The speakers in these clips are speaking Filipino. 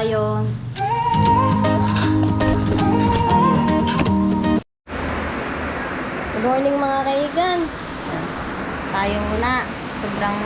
Tayo. Good morning mga kaigan. Tayo muna. Sobrang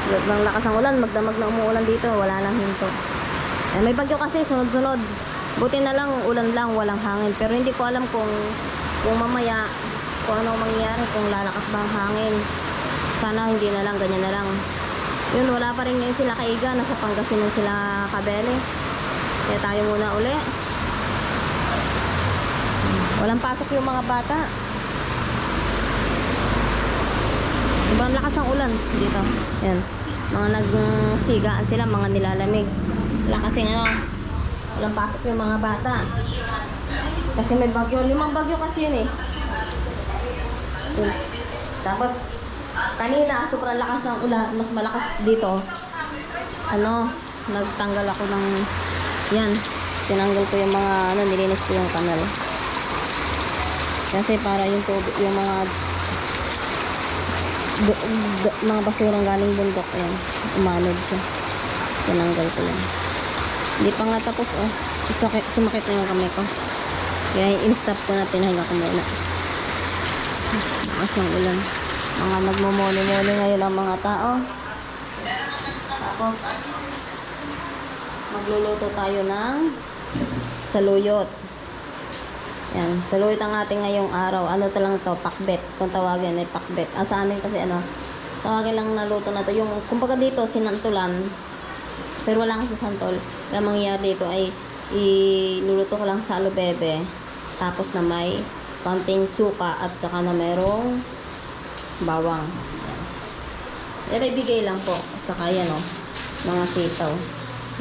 ng lakas ng ulan. Magdamag na umuulan dito. Wala lang hinto. May bagyo kasi sunod-sunod. Buti na lang ulan lang, walang hangin. Pero hindi ko alam kung mamaya kung ano mangyayari, kung lalakas ba ang hangin. Sana hindi na lang, ganyan na lang. Yun, wala pa rin ngayon sila kaiga. Nasa Pangasinan sila Kabele. Kaya tayo muna uli. Walang pasok yung mga bata. Sobrang lakas ng ulan dito. Yan. Mga nagsigaan sila, mga nilalamig. Wala kasing walang pasok yung mga bata. Kasi may bagyo. 5 bagyo kasi yun eh. Yun. Tapos, kanina, sobrang lakas ng ulan. Mas malakas dito. Nagtanggal ako ng yan. Tinanggal ko yung mga nilinis ko yung kanal. Kasi para yung tubig, yung mga basurang galing bundok, ayan, umanod siya. Tinanggal ko yan. Hindi pa nga tapos, sumakit na yung kamay ko. Kaya in-stop ko na, pinahinga ko muna. Lakas ng ulan. Mga nagmumuli-muli ngayon ang mga tao. Tapos, magluluto tayo ng saluyot. Yan, saluyot ang ating ngayong araw. Ano to lang to, pakbet. Kung tawagin ay pakbet. Sa amin kasi tawagin lang na luto na to. Yung, kumbaga dito, sinantulan. Pero wala kasi santol. Kaya mangyayari dito ay iluluto ko lang sa alubebe. Tapos na may konting suka at saka na merong bawang. Yan. Ibigay lang po. Saka yan mga sitaw.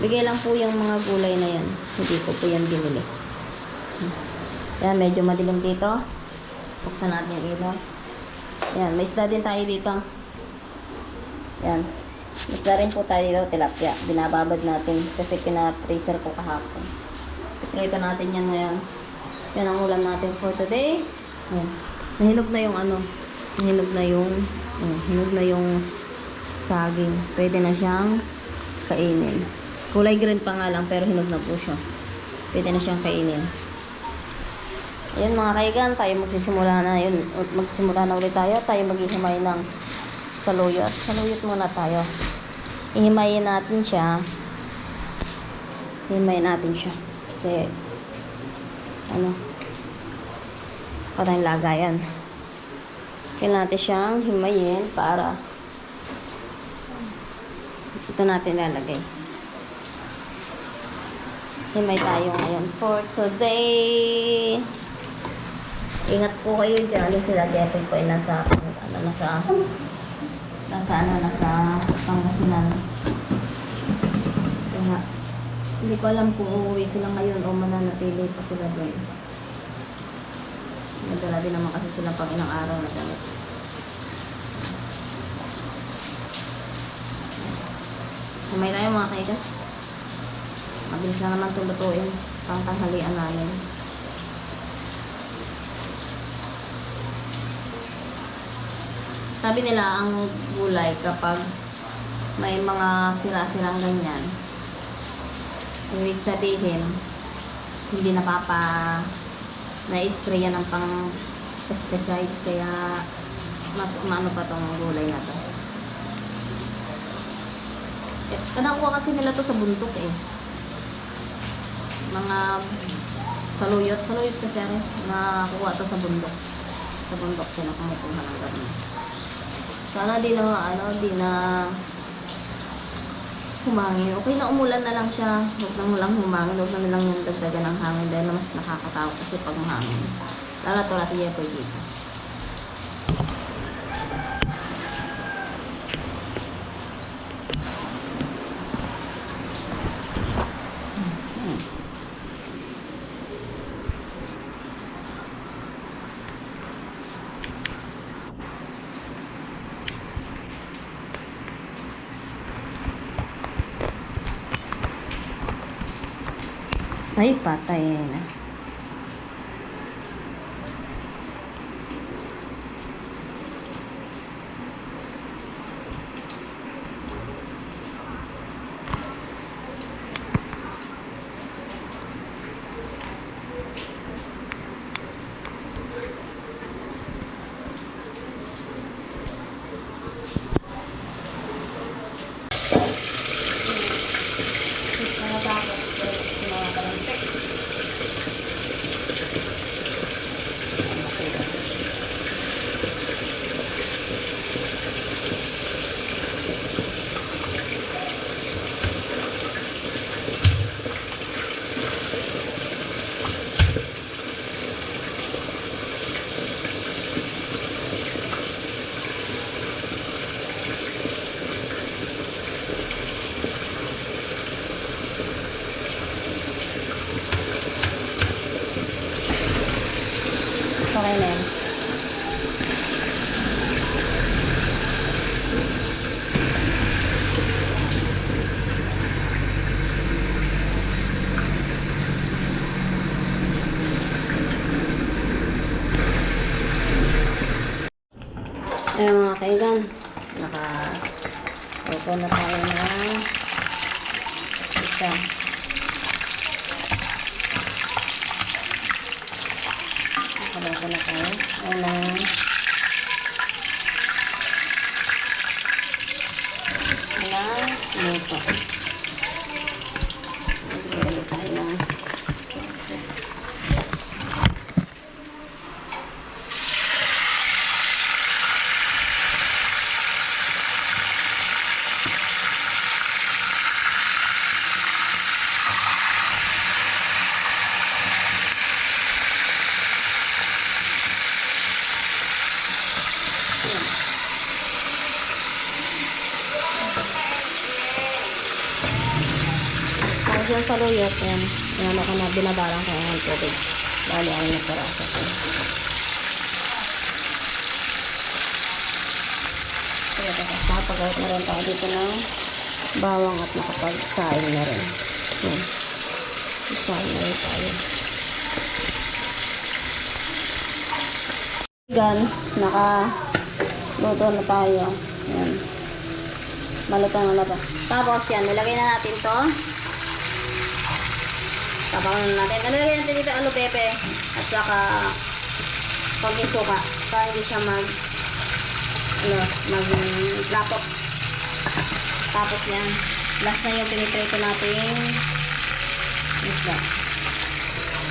Bigay lang po yung mga gulay na yan. Hindi ko po yan binili. Yan, medyo madilim dito. Buksan natin yung ilaw. Yan, may isda din tayo dito. Yan. Isda rin po tayo dito, tilapia. Binababad natin kasi pina-freezer ko kahapon. Iprito natin yan ngayon. Yan ang ulam natin for today. Yan. Nahinog na yung hinog na yung saging. Pwede na siyang kainin. Kulay green pa nga lang pero hinog na po siya. Pwede na siyang kainin. Ayan mga kaigan, tayo magsisimula na yun. Magsimula na ulit tayo. Tayo maghihimay ng saluyot. Saluyot muna tayo. Ihimayin natin siya. Himayin natin siya. Kasi patayong lagayan. Kailangan natin siyang himayin para ito natin lalagay. Himay tayo ngayon for today. Ingat po kayo dyan. Sila Jeffrey po ay nasa Pangasinan. Kaya, hindi ko alam kung uuwi sila ngayon o mananatili pa sila doon. Nadala din naman kasi sila pang ilang araw na gamit. Kumay tayo mga kaigas. Mabilis na naman itong lutuin. Pang tanghalian namin. Sabi nila ang gulay kapag may mga sira-sirang ganyan, ibig sabihin hindi na-sprayan ng pang pesticide, kaya mas umano pa tong gulay na to. Nakuha kasi nila to sa bundok mga saluyot kasi nakuha to sa bundok sila kumukuha ng ganun. Sana di na humangin. Okay na umulan na lang siya. Huwag lang humangin. Huwag na nilang yung dagdagan ng hangin dahil mas nakakatawa kasi pag mahangin. Lala si Jeffrey dito. Ay, patay na. Nakatapos. Mga kalantik. Okay na yan. Ayun mga kaigan, naka-opo na tayo ng isa. Naka-opo na tayo. Ayun na. Luto. Naglalagay tayo ng yung saluyot, yan. Yan ako na binabarang ko ng tubig. Bali, ang nagparasa ko. Kaya nakapag-out na rin tayo dito ng bawang at nakapag-saing na rin. Yan. Saing na rin tayo. Gan, naka-luto na tayo. Yan. Malutang na to. Tapos yan, nilagay na natin to. Tapakan na natin. Nalagay natin dito ano pepe at saka konting suka para hindi siya maglapot. Tapos yan, last na yung piniprito natin isda.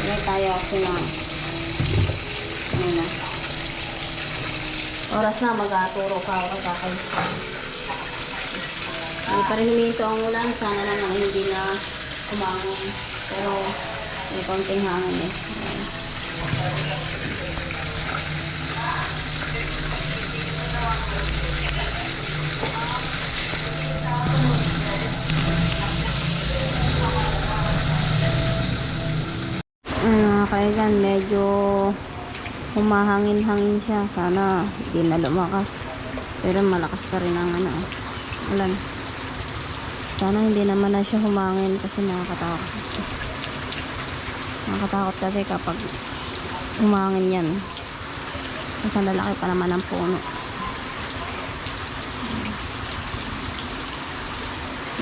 Yan tayo kasi na na oras na mag-aturo pa ako kakay. Hindi pa rin huminto ang ulan. Sana naman hindi na umangon. Pero may konting hangin eh. Kaigan medyo humahangin-hangin siya. Sana hindi na lumakas. Pero malakas pa rin ang ulan. Sana hindi naman na siya humangin kasi nakakatakot. Nakakatakot kasi kapag humangin yan. Kasi lalaki pa naman ang puno.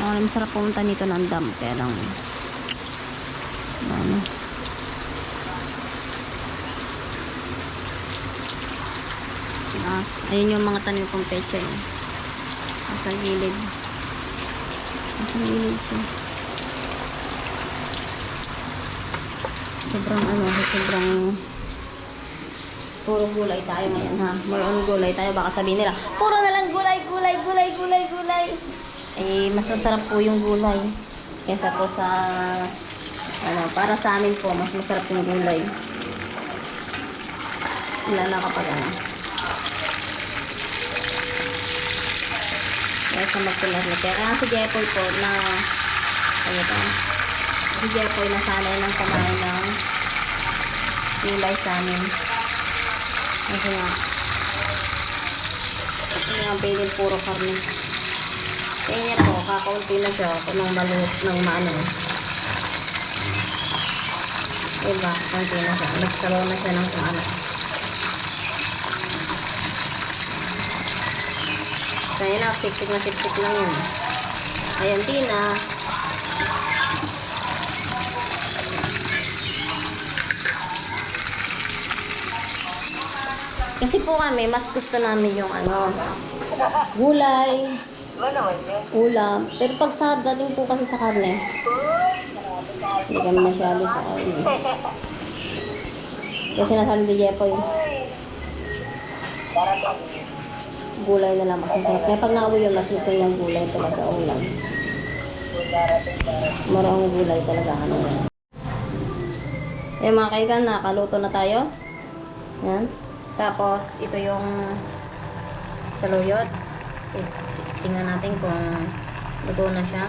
Masarap pumunta nito ng dam. Kaya lang ayun yung mga tanim kong pecha eh. Nasa gilid. Nasa gilid siya. Sobrang puro gulay tayo ngayon ha. More on gulay tayo. Baka sabihin nila, puro na lang gulay. Eh, mas masarap po yung gulay. Kesa po sa, para sa amin po, mas masarap yung gulay. Wala na kapag Kaya sa magpunas. Kaya si Jepoy po na, si Jepoy na sanay ng kumain ng gulay sa amin. Kasi nga bilin puro karne. Kaya niya po, kakaunti na siya kung nang maluot ng diba, kaunti na siya. Nagsalaw na siya ng Kaya na, siksik lang yun. Ayan, Tina. Kasi po kami, mas gusto namin yung gulay. Ba naman yun? Ulam. Pero pag sa dating po kasi sa karne, hindi kami masyado sa karne. Kasi nasabi ni Jepoy, Darating. gulay na lang mas masarap. Kaya pag nauwi yun, mas gusto niyang gulay talaga ulam. Darating, darating. Marang gulay talaga ano yan. Eh mga kaigan, nakaluto na tayo. Yan. Tapos, ito yung saluyot. Tingnan natin kung luto na siya.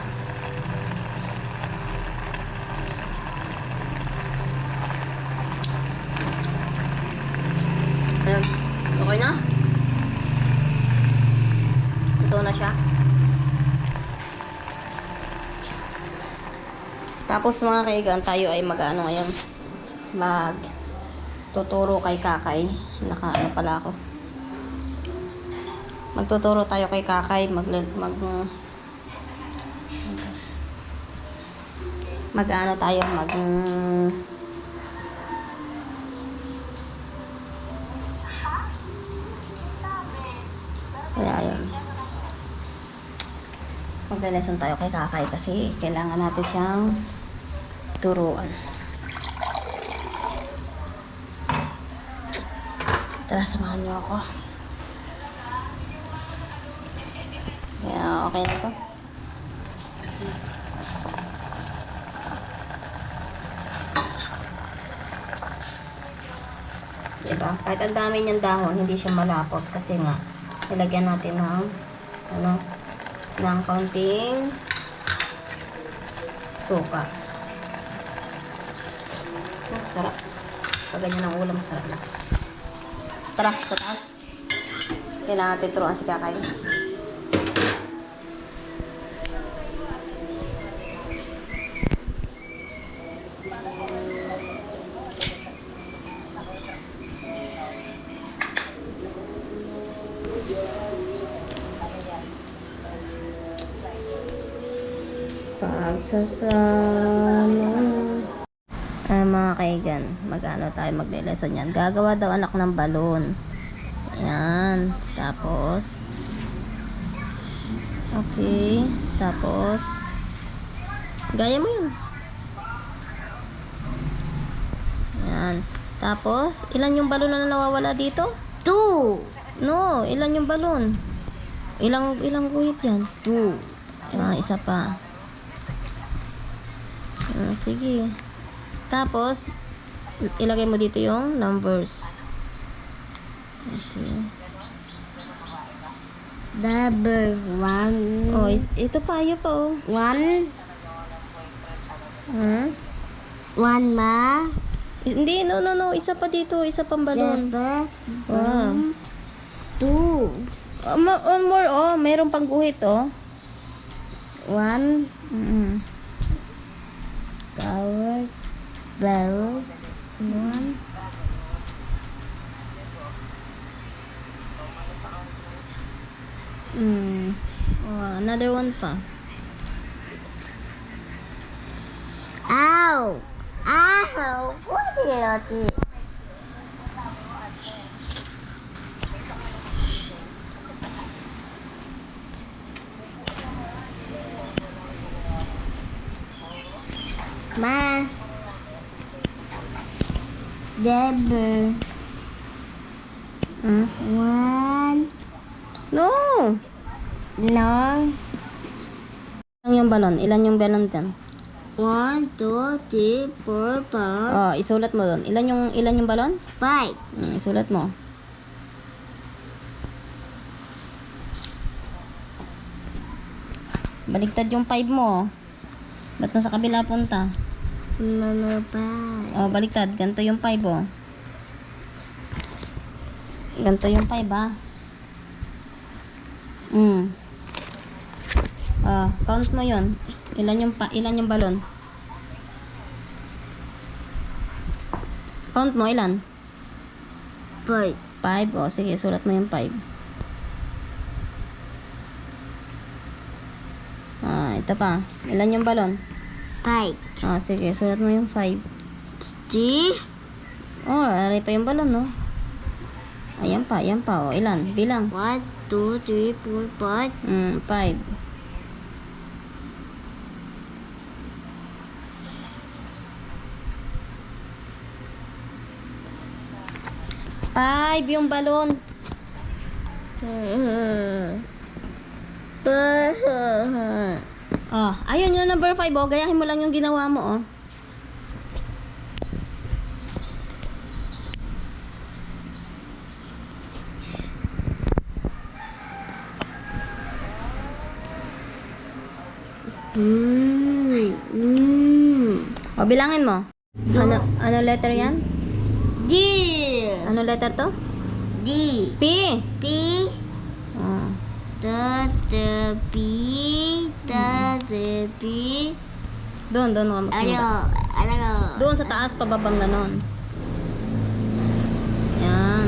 Ayan. Okay na? Luto na siya. Tapos mga kaigan, tayo ay mag-ano ngayon. Tuturo kay Kakay. Naka-ano pala ako. Magtuturo tayo kay Kakay. Mag-ano tayo. Kaya yun. Magla-lesson tayo kay Kakay kasi kailangan natin siyang turuan. Tara, samahan niyo ako. Kaya okay na to. Diba? Kahit ang dami niyang dahon, hindi siya malapot kasi nga nilagyan natin ng kaunting suka. Sarap. Pag ganyan ang ulam, sarap na. Tara, sa taas. Kailangan natin turuan si Kakay. Pagsasama. Ay mga kaigan, mag-ano tayo magle-lesson yan. Gagawa daw anak ng balon. Ayan. Tapos okay. Tapos gaya mo yun. Ayan. Tapos ilan yung balon na nawawala dito? 2. No, ilan yung balon? Ilang guhit yan? 2. Isa pa. Sige. Tapos, ilagay mo dito yung numbers. Okay. Number 1. Oh, ito pa, ayo pa, oh. 1. Hmm? 1 ma. Hindi, no. Isa pa dito, isa pang balon. Wow. 2. One more, oh. Mayroon pang guhit, oh. 1. Power. Bell. 1. Oh, another one pa. Ow! Ow! What is it? Ma. Deber. 1. No! No. Ilan yung balon? Ilan yung balon dyan? 1, 2, 3, 4, 5. Oh, isulat mo doon. Ilan yung balon? 5. Isulat mo. Baligtad yung 5 mo. Ba't nasa kabila punta? Number 5. Oh, baliktad. Ganito yung 5, oh. Ganito yung 5, ah. Count mo yun. Ilan yung balon? Count mo, ilan? 5. 5, oh. Sige, sulat mo yung 5. Ito pa. Ilan yung balon? 5. Sige, sulat mo yung 5. 3. Oh, aray pa yung balon, no? Ayan pa. O, ilan? Bilang. 1, 2, 3, 4, 5. 5. Five yung balon. Oh, ayun yung number 5. Oh, gayahin mo lang yung ginawa mo, oh. O, bilangin mo. Ano letter yan? D. Ano letter to? D. P. P. Oh. The P. Doon ka magsimula. Ano? Doon sa taas, pababang ganon. Yan.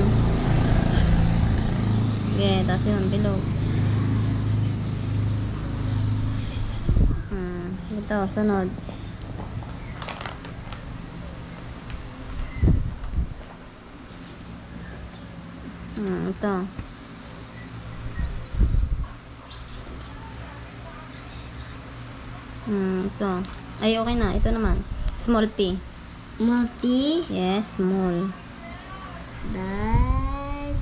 Okay, tapos yun, below. Ito, sunod. Ito. Ito. Ay, okay na. Ito naman. Small P. P. Yes, small. That.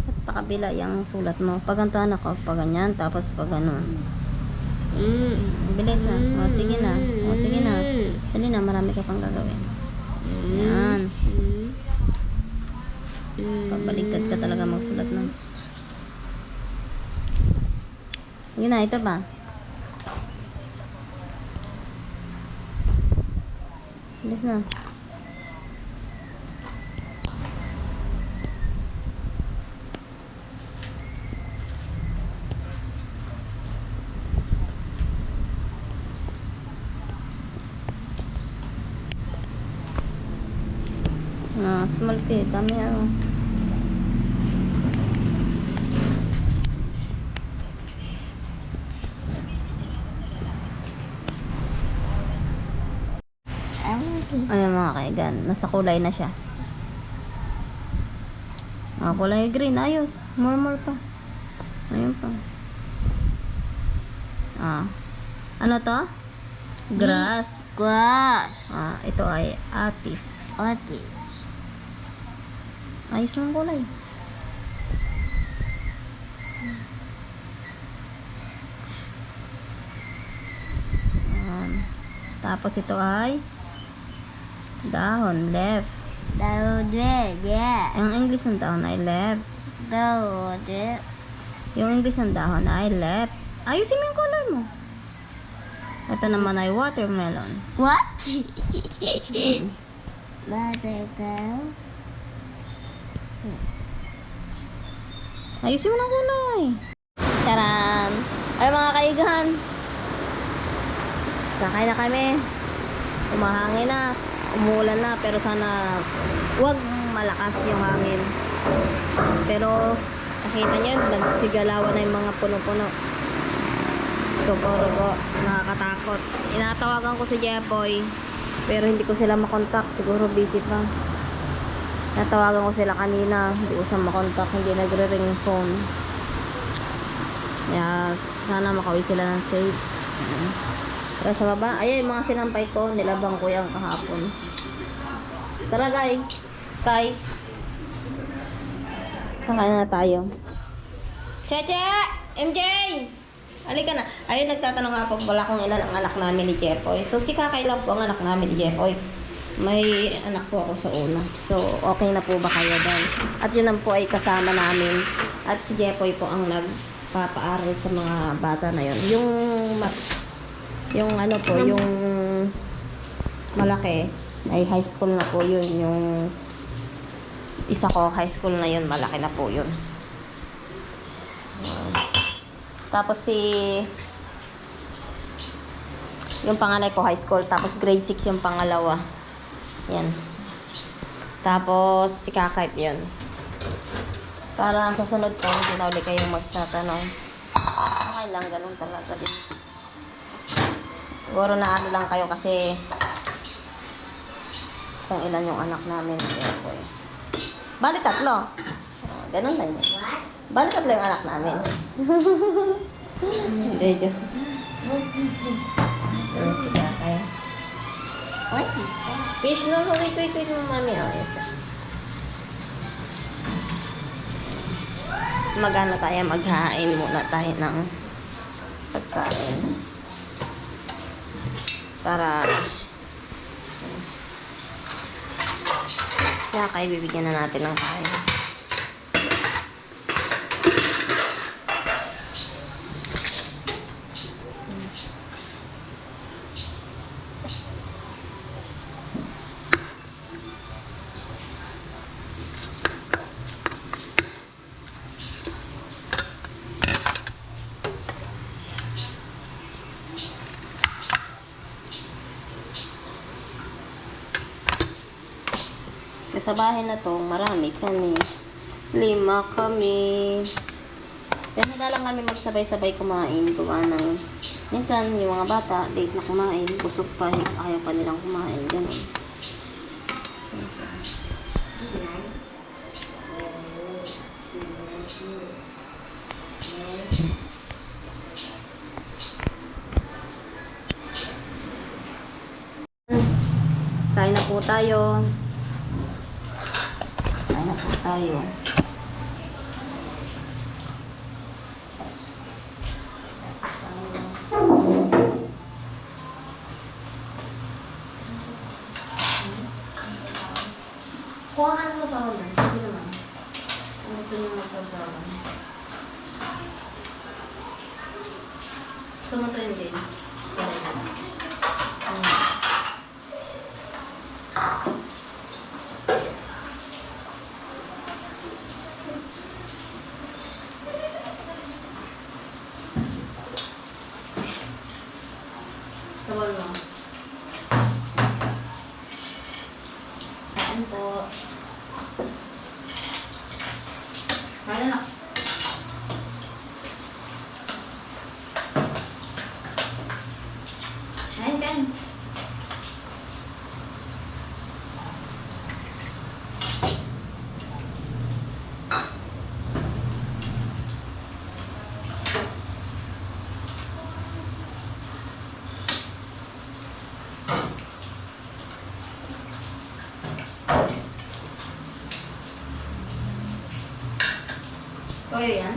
At pakabila yung sulat mo. Pag ganito anak ko, pag ganyan, tapos pag ganun. Bilis na. O, sige na. Dali na, marami ka pang gagawin. Yan. Pabaligtad ka talaga magsulat nun. Sige na, ito pa. Bilis na. Small P, kami ano. Ayan mga kaigan, nasa kulay na siya. Kulay green, ayos. More pa. Ayun pa. Ano to? Grass. Ito ay atis. Ayos ng kulay. Tapos ito ay dahon, left. Yung English ng dahon ay left. Yung English ng dahon ay left. Ayusin mo yung color mo. Ito naman ay watermelon. What? Buttercup. Ayusin mo ng kulay. Charan! Ay mga kaigan. Kakain na kami. Umahangin na. Umuulan na. Pero sana wag malakas yung hangin. Pero nakita nyo, nagsigalawan na yung mga puno-puno. Skoporo, nakakatakot. Inatawagan ko si Jepoy. Pero hindi ko sila makontak. Siguro busy pa. Natawagan ko sila kanina. Hindi ko siya makontak. Hindi nagre-ring yung phone. Kaya sana makauwi sila ng safe. Tara sa baba. Ayun yung mga sinampay ko. Nilabang ko yung kahapon. Tara guys. Kay. Kakain na tayo. Cheche! MJ! Halika na. Ayun, nagtatanong nga po wala kung ilan ang anak namin ni Jepoy. So, si Kakay lang po ang anak namin ni Jepoy. May anak po ako sa una. So, okay na po ba kayo doon? At yun ang po ay kasama namin. At si Jepoy po ang nagpapaaral sa mga bata na yun. Yung ano po, yung malaki, ay high school na po yun. Yung isa ko, high school na yun, malaki na po yun. Tapos yung panganay ko high school, tapos grade 6 yung pangalawa. Yan. Tapos si Kakait yun. Para sa sunod po, hindi na ulit kayong magtatanong. Okay lang, ganun talaga din. Siguro na ano lang kayo kasi kung ilan yung anak namin. Ayan po eh. Bali 3. Oh, ganun lang yun. Bali 3 yung anak namin. Hindi, joke. Sige, okay. What? Fish? No, no, wait, mami. Oh, yes. Magano tayo, maghain muna tayo ng pagkain. Para kaya bibigyan na natin ng kain. Sa bahay na to, marami kami. 5 kami. Kaya madalang kami magsabay-sabay kumain. Gawa ng, minsan yung mga bata, late na kumain, busog pa, ayaw pa nilang kumain. Ganun. Kain na po tayo. Kain na po tayo. Kuha ka ng masawan lang. Sige naman. Kung gusto nyo masasawan. Gusto mo to yung din. Tawal mo. Kain po. Kain na. Kain. Toyo yan.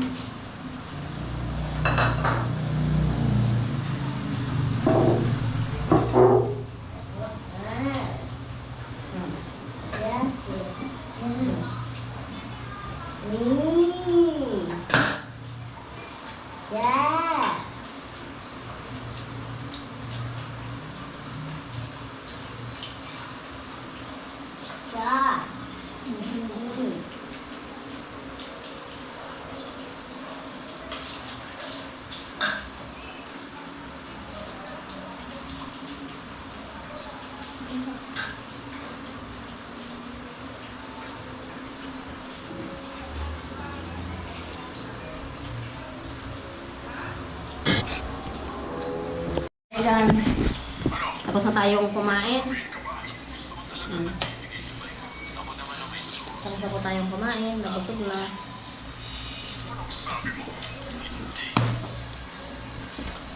Ayan. Tapos na tayong kumain. Tapos na po tayong kumain. Nabusog na.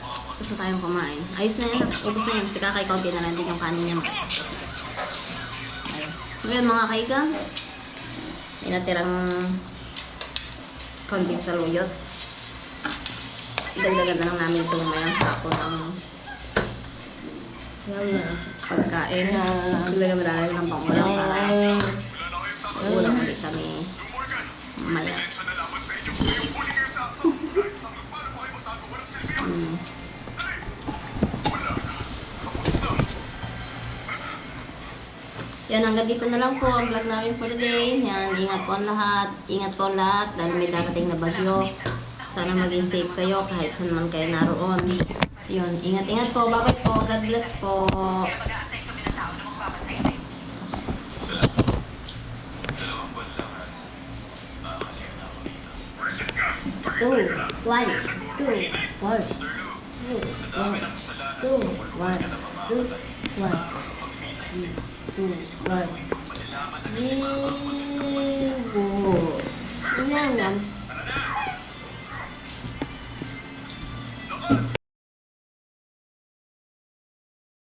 Tapos na tayong kumain. Ayos na yan. Ubus na yan. Si Kakay, kaunti na lang din yung kanin niya. Ngayon mga kaigan, may natirang kaunting saluyot. Dagdagan na lang namin ito mamayang hapon ang pagkain. Dagdagan na lang ng pangulang para ulam ulit kami mamaya. Yan, hanggang dito na lang po ang vlog namin for today. Yan, ingat po ang lahat. Ingat po ang lahat dahil may darating na bagyo. Sana maging safe kayo kahit saan man kayo naroon. Yun, ingat-ingat po. Bye-bye po. God bless po. 2, 1, 2, 1, 2, 1, 2, 1, 2, 1. 2, 1. Ligo. Yan yan.